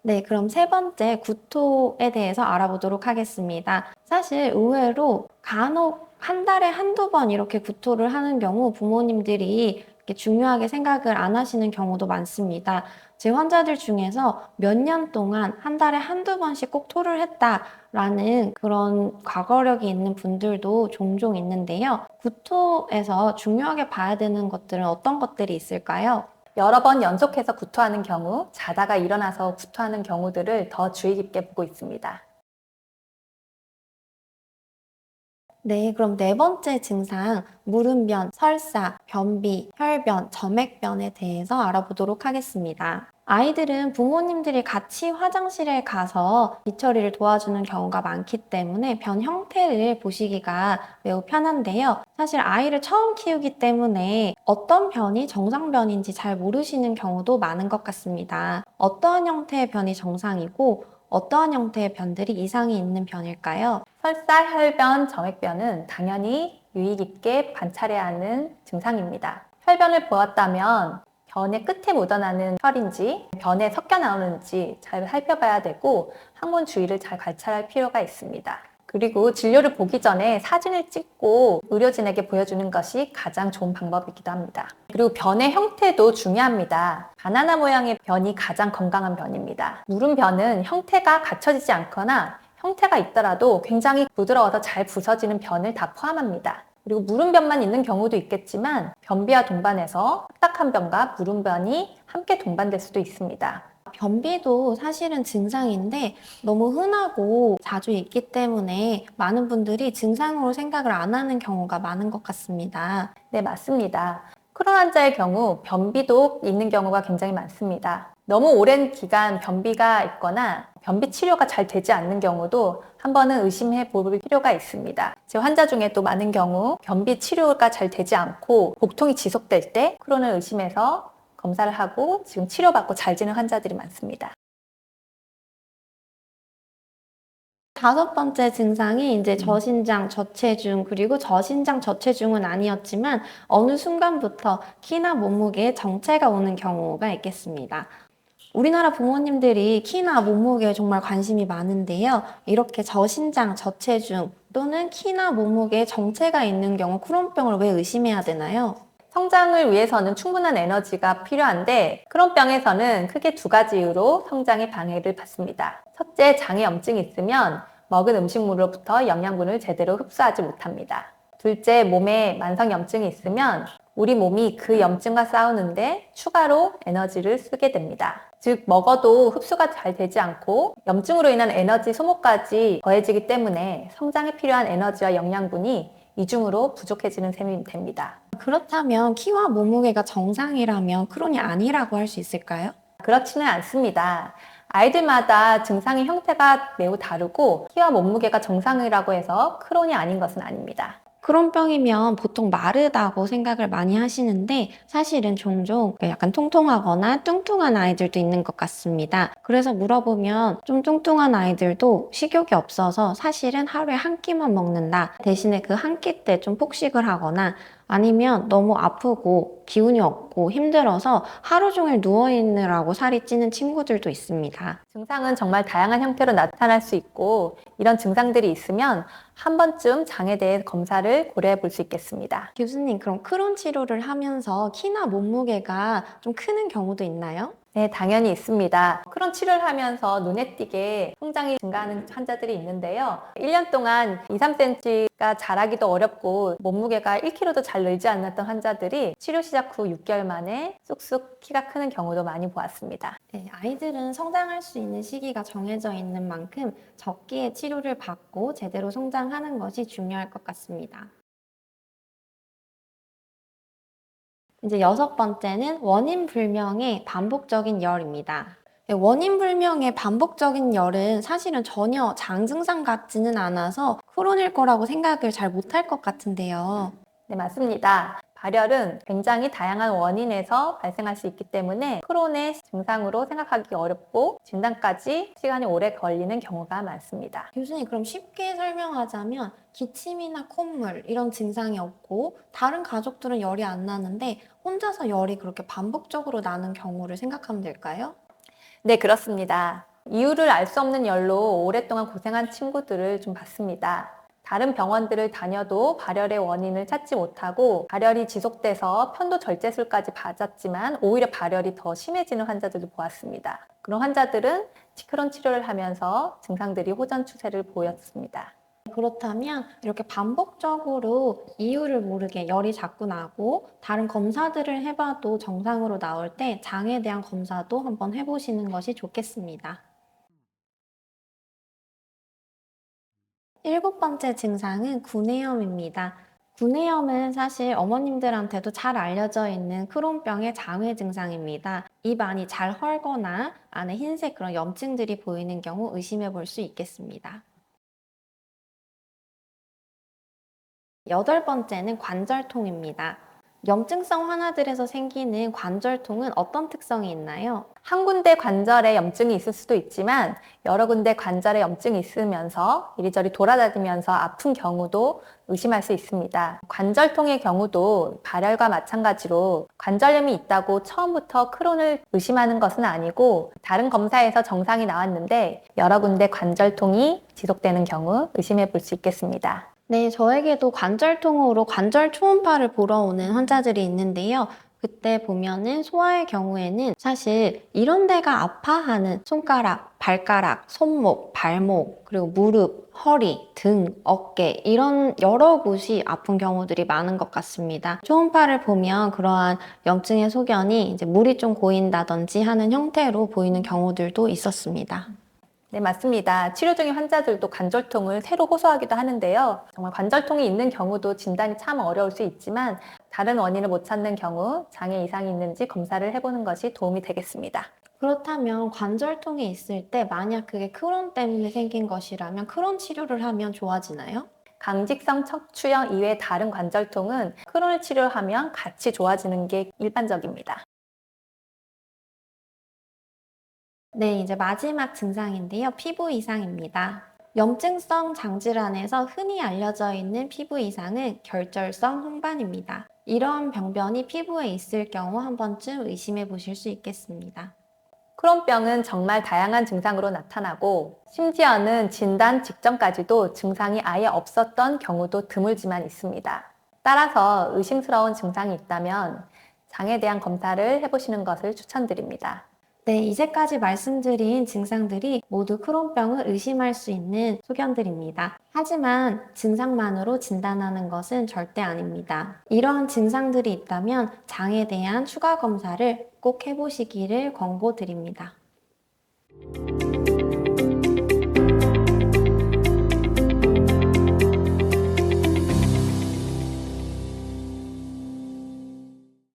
네, 그럼 세 번째 구토에 대해서 알아보도록 하겠습니다. 사실 의외로 간혹 한 달에 한두 번 이렇게 구토를 하는 경우 부모님들이 이렇게 중요하게 생각을 안 하시는 경우도 많습니다. 제 환자들 중에서 몇 년 동안 한 달에 한두 번씩 꼭 토를 했다라는 그런 과거력이 있는 분들도 종종 있는데요. 구토에서 중요하게 봐야 되는 것들은 어떤 것들이 있을까요? 여러 번 연속해서 구토하는 경우, 자다가 일어나서 구토하는 경우들을 더 주의 깊게 보고 있습니다. 네, 그럼 네 번째 증상, 물음변, 설사, 변비, 혈변, 점액변에 대해서 알아보도록 하겠습니다. 아이들은 부모님들이 같이 화장실에 가서 뒤처리를 도와주는 경우가 많기 때문에 변 형태를 보시기가 매우 편한데요. 사실 아이를 처음 키우기 때문에 어떤 변이 정상변인지 잘 모르시는 경우도 많은 것 같습니다. 어떠한 형태의 변이 정상이고 어떠한 형태의 변들이 이상이 있는 변일까요? 설사, 혈변, 점액변은 당연히 유의 깊게 관찰해야 하는 증상입니다. 혈변을 보았다면 변의 끝에 묻어나는 혈인지 변에 섞여 나오는지 잘 살펴봐야 되고 항문 주위를 잘 관찰할 필요가 있습니다. 그리고 진료를 보기 전에 사진을 찍고 의료진에게 보여주는 것이 가장 좋은 방법이기도 합니다. 그리고 변의 형태도 중요합니다. 바나나 모양의 변이 가장 건강한 변입니다. 물음변은 형태가 갖춰지지 않거나 형태가 있더라도 굉장히 부드러워서 잘 부서지는 변을 다 포함합니다. 그리고 물음변만 있는 경우도 있겠지만 변비와 동반해서 딱딱한 변과 물음변이 함께 동반될 수도 있습니다. 변비도 사실은 증상인데 너무 흔하고 자주 있기 때문에 많은 분들이 증상으로 생각을 안 하는 경우가 많은 것 같습니다. 네, 맞습니다. 크론 환자의 경우 변비도 있는 경우가 굉장히 많습니다. 너무 오랜 기간 변비가 있거나 변비 치료가 잘 되지 않는 경우도 한 번은 의심해 볼 필요가 있습니다. 제 환자 중에 또 많은 경우 변비 치료가 잘 되지 않고 복통이 지속될 때 크론을 의심해서 검사를 하고 지금 치료받고 잘 지는 환자들이 많습니다. 다섯 번째 증상이 이제 저신장, 저체중, 그리고 저신장, 저체중은 아니었지만 어느 순간부터 키나 몸무게에 정체가 오는 경우가 있겠습니다. 우리나라 부모님들이 키나 몸무게에 정말 관심이 많은데요. 이렇게 저신장, 저체중 또는 키나 몸무게에 정체가 있는 경우 크론병을 왜 의심해야 되나요? 성장을 위해서는 충분한 에너지가 필요한데 크론병에서는 크게 두 가지 이유로 성장에 방해를 받습니다. 첫째, 장에 염증이 있으면 먹은 음식물로부터 영양분을 제대로 흡수하지 못합니다. 둘째, 몸에 만성 염증이 있으면 우리 몸이 그 염증과 싸우는데 추가로 에너지를 쓰게 됩니다. 즉, 먹어도 흡수가 잘 되지 않고 염증으로 인한 에너지 소모까지 더해지기 때문에 성장에 필요한 에너지와 영양분이 이중으로 부족해지는 셈이 됩니다. 그렇다면 키와 몸무게가 정상이라면 크론이 아니라고 할 수 있을까요? 그렇지는 않습니다. 아이들마다 증상의 형태가 매우 다르고 키와 몸무게가 정상이라고 해서 크론이 아닌 것은 아닙니다. 크론병이면 보통 마르다고 생각을 많이 하시는데 사실은 종종 약간 통통하거나 뚱뚱한 아이들도 있는 것 같습니다. 그래서 물어보면 좀 뚱뚱한 아이들도 식욕이 없어서 사실은 하루에 한 끼만 먹는다. 대신에 그 한 끼 때 좀 폭식을 하거나 아니면 너무 아프고 기운이 없고 힘들어서 하루 종일 누워있느라고 살이 찌는 친구들도 있습니다. 증상은 정말 다양한 형태로 나타날 수 있고 이런 증상들이 있으면 한 번쯤 장에 대해 검사를 고려해 볼 수 있겠습니다. 교수님, 그럼 크론 치료를 하면서 키나 몸무게가 좀 크는 경우도 있나요? 네, 당연히 있습니다. 크론 치료를 하면서 눈에 띄게 성장이 증가하는 환자들이 있는데요. 1년 동안 2, 3cm가 자라기도 어렵고 몸무게가 1kg도 잘 늘지 않았던 환자들이 치료 시작 후 6개월 만에 쑥쑥 키가 크는 경우도 많이 보았습니다. 네, 아이들은 성장할 수 있는 시기가 정해져 있는 만큼 적기에 치료를 받고 제대로 성장하는 것이 중요할 것 같습니다. 이제 여섯 번째는 원인 불명의 반복적인 열입니다. 네, 원인 불명의 반복적인 열은 사실은 전혀 장 증상 같지는 않아서 크론일 거라고 생각을 잘 못할 것 같은데요. 네, 맞습니다. 발열은 굉장히 다양한 원인에서 발생할 수 있기 때문에 크론의 증상으로 생각하기 어렵고 진단까지 시간이 오래 걸리는 경우가 많습니다. 교수님, 그럼 쉽게 설명하자면 기침이나 콧물 이런 증상이 없고 다른 가족들은 열이 안 나는데 혼자서 열이 그렇게 반복적으로 나는 경우를 생각하면 될까요? 네, 그렇습니다. 이유를 알 수 없는 열로 오랫동안 고생한 친구들을 좀 봤습니다. 다른 병원들을 다녀도 발열의 원인을 찾지 못하고 발열이 지속돼서 편도절제술까지 받았지만 오히려 발열이 더 심해지는 환자들도 보았습니다. 그런 환자들은 시크론 치료를 하면서 증상들이 호전 추세를 보였습니다. 그렇다면 이렇게 반복적으로 이유를 모르게 열이 자꾸 나고 다른 검사들을 해봐도 정상으로 나올 때 장에 대한 검사도 한번 해보시는 것이 좋겠습니다. 7번째 증상은 구내염입니다. 구내염은 사실 어머님들한테도 잘 알려져 있는 크론병의 장외 증상입니다. 입 안이 잘 헐거나 안에 흰색 그런 염증들이 보이는 경우 의심해 볼 수 있겠습니다. 8번째는 관절통입니다. 염증성 환아들에서 생기는 관절통은 어떤 특성이 있나요? 한 군데 관절에 염증이 있을 수도 있지만 여러 군데 관절에 염증이 있으면서 이리저리 돌아다니면서 아픈 경우도 의심할 수 있습니다. 관절통의 경우도 발열과 마찬가지로 관절염이 있다고 처음부터 크론을 의심하는 것은 아니고 다른 검사에서 정상이 나왔는데 여러 군데 관절통이 지속되는 경우 의심해 볼 수 있겠습니다. 네, 저에게도 관절통으로 관절 초음파를 보러 오는 환자들이 있는데요. 그때 보면은 소아의 경우에는 사실 이런 데가 아파하는 손가락, 발가락, 손목, 발목, 그리고 무릎, 허리, 등, 어깨 이런 여러 곳이 아픈 경우들이 많은 것 같습니다. 초음파를 보면 그러한 염증의 소견이 이제 물이 좀 고인다든지 하는 형태로 보이는 경우들도 있었습니다. 네, 맞습니다. 치료 중인 환자들도 관절통을 새로 호소하기도 하는데요. 정말 관절통이 있는 경우도 진단이 참 어려울 수 있지만 다른 원인을 못 찾는 경우 장애 이상이 있는지 검사를 해보는 것이 도움이 되겠습니다. 그렇다면 관절통이 있을 때 만약 그게 크론 때문에 생긴 것이라면 크론 치료를 하면 좋아지나요? 강직성 척추형 이외의 다른 관절통은 크론을 치료하면 같이 좋아지는 게 일반적입니다. 네, 이제 마지막 증상인데요. 피부 이상입니다. 염증성 장질환에서 흔히 알려져 있는 피부 이상은 결절성 홍반입니다. 이런 병변이 피부에 있을 경우 한 번쯤 의심해 보실 수 있겠습니다. 크론병은 정말 다양한 증상으로 나타나고 심지어는 진단 직전까지도 증상이 아예 없었던 경우도 드물지만 있습니다. 따라서 의심스러운 증상이 있다면 장에 대한 검사를 해보시는 것을 추천드립니다. 네, 이제까지 말씀드린 증상들이 모두 크론병을 의심할 수 있는 소견들입니다. 하지만 증상만으로 진단하는 것은 절대 아닙니다. 이러한 증상들이 있다면 장에 대한 추가 검사를 꼭 해보시기를 권고드립니다.